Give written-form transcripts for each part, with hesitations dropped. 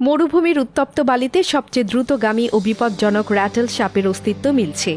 মরুভূমির উত্তপ্ত বালিতে সবচেয়ে দ্রুতগামী ও বিপজ্জনক র্যাটেল সাপের অস্তিত্ব মিলছে।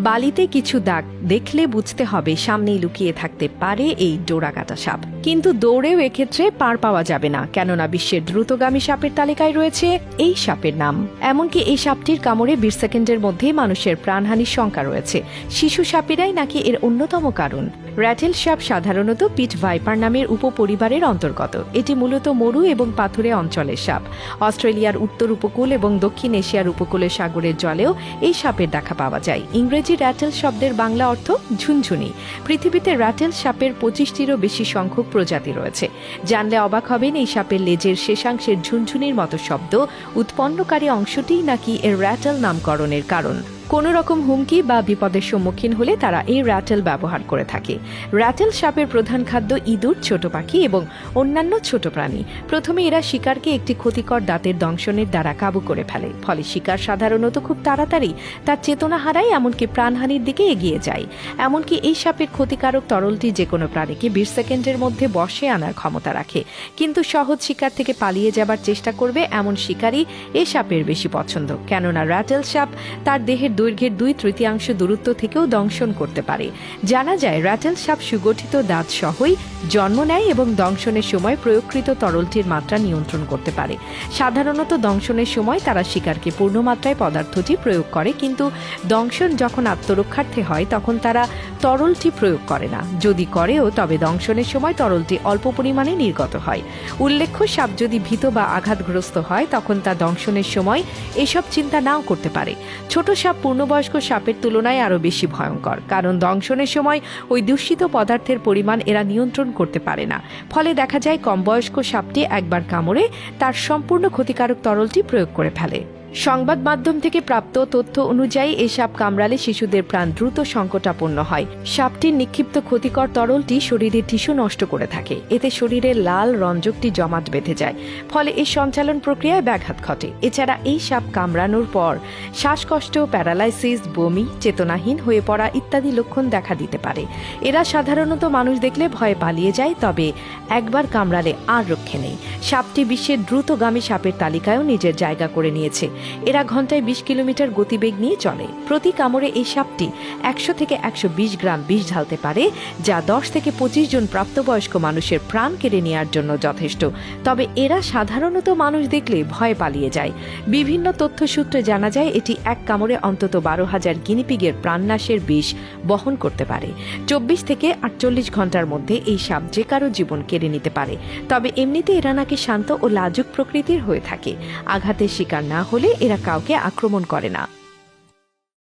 বালিতে কিছু দাগ দেখলে বুঝতে হবে সামনেই লুকিয়ে থাকতে পারে এই ডোরাকাটা সাপ। কিন্তু দৌড়েও এক্ষেত্রে পার পাওয়া যাবে না, কেননা বিশ্বের দ্রুতগামী সাপের তালিকায় রয়েছে এই সাপের নাম। এমনকি এই সাপটির কামড়ে 20 সেকেন্ডের মধ্যেই মানুষের প্রাণহানির শঙ্কা রয়েছে। শিশু সাপেরাই নাকি এর অন্যতম কারণ। র্যাটেল সাপ সাধারণত পিট ভাইপার নামের উপপরিবারের অন্তর্গত। এটি মূলত মরু এবং পাথুরে অঞ্চলের সাপ। অস্ট্রেলিয়ার উত্তর উপকূল এবং দক্ষিণ এশিয়ার উপকূলের সাগরের জলেও এই সাপের দেখা পাওয়া যায়। ইংরেজি র্যাটেল শব্দের বাংলা অর্থ ঝুনঝুনি। পৃথিবীতে র্যাটেল সাপের 25টিরও বেশি সংখ্যক প্রজাতি রয়েছে। জানলে অবাক হবেন, এই সাপের লেজের শেষাংশের ঝুনঝুনির মতো শব্দ উৎপন্নকারী অংশটিই নাকি এর র্যাটেল নামকরণের কারণ। কোনো রকম হুমকি বা বিপদের সম্মুখীন হলে তারা এই র্যাটেল ব্যবহার করে থাকে। র্যাটেল সাপের প্রধান খাদ্য ইঁদুর, ছোট পাখি এবং অন্যান্য ছোট প্রাণী। প্রথমে এরা শিকারকে একটি ক্ষতিকর দাঁতের দংশনের দ্বারা কাবু করে ফেলে। ফলে শিকার সাধারণত খুব তাড়াতাড়ি তার চেতনা হারায়, এমনকি প্রাণহানির দিকে এগিয়ে যায়। এমনকি এই সাপের ক্ষতিকারক তরলটি যে কোনো প্রাণীকে 20 সেকেন্ডের মধ্যে বশে আনার ক্ষমতা রাখে। কিন্তু সহজ শিকার থেকে পালিয়ে যাবার চেষ্টা করবে এমন শিকারই এই সাপের বেশি পছন্দ, কেননা র্যাটেল সাপ তার দেহের দৈর্ঘ্যের 2/3 দূরত্ব থেকেও দংশন করতে পারে। জানা যায় র্যাটেল সাপ সুগঠিত দাঁত সহই জন্ম নেয় এবং দংশনের সময় প্রয়োগকৃত তরলটির মাত্রা নিয়ন্ত্রণ করতে পারে। সাধারণত দংশনের সময় তারা শিকারকে পূর্ণমাত্রায় পদার্থটি প্রয়োগ করে, কিন্তু দংশন যখন আত্মরক্ষার্থে হয় তখন তারা তরলটি প্রয়োগ করে না। যদি করেও তবে দংশনের সময় তরলটি অল্প পরিমাণে নির্গত হয়। উল্লেখ্য, সাপ যদি ভীত বা আঘাতগ্রস্ত হয় তখন তা দংশনের সময় এসব চিন্তা নাও করতে পারে। ছোট সাপ পূর্ণবয়স্ক সাপের তুলনায় আরও বেশি ভয়ঙ্কর, কারণ দংশনের সময় ওই দূষিত পদার্থের পরিমাণ এরা নিয়ন্ত্রণ করতে পারে না। ফলে দেখা যায় কম বয়স্ক সাপটি একবার কামড়ে তার সম্পূর্ণ ক্ষতিকারক তরলটি প্রয়োগ করে ফেলে। সংবাদ মাধ্যম থেকে প্রাপ্ত তথ্য অনুযায়ী এই সাপ কামড়ালে শিশুদের প্রাণ দ্রুত সংকটাপন্ন হয়। সাপটির নিক্ষিপ্ত ক্ষতিকর তরলটি শরীরের টিস্যু নষ্ট করে থাকে। এতে শরীরের লাল রঞ্জকটি জমাট বেঁধে যায়, ফলে এই সঞ্চালন প্রক্রিয়ায় ব্যাঘাত ঘটে। এছাড়া এই সাপ কামড়ানোর পর শ্বাসকষ্ট, প্যারালাইসিস, বমি, চেতনাহীন হয়ে পড়া ইত্যাদি লক্ষণ দেখা দিতে পারে। এরা সাধারণত মানুষ দেখলে ভয়ে পালিয়ে যায়, তবে একবার কামড়ালে আর রক্ষে নেই। সাপটি বিশ্বের দ্রুতগামী সাপের তালিকায়ও নিজের জায়গা করে নিয়েছে। এরা ঘন্টায় 20 কিলোমিটার গতিবেগ নিয়ে চলে। প্রতি কামড়ে এই সাপটি 100 থেকে 120 গ্রাম বিষ ঢালতে পারে, যা 10 থেকে 25 জন প্রাপ্তবয়স্ক মানুষের প্রাণ কেড়ে নেওয়ার জন্য যথেষ্ট। তবে এরা সাধারণত মানুষ দেখলে ভয় পালিয়ে যায়। বিভিন্ন তথ্যসূত্রে জানা যায় এটি এক কামড়ে অন্তত 12,000 গিনিপিগের প্রাণনাশের বিষ বহন করতে পারে। 24 থেকে 48 ঘন্টার মধ্যে এই সাপ যে কারো জীবন কেড়ে নিতে পারে। তবে এমনিতে এরা নাকি শান্ত ও লাজুক প্রকৃতির হয়ে থাকে। আঘাতের শিকার না হলে এরা কাউকে আক্রমণ করে না।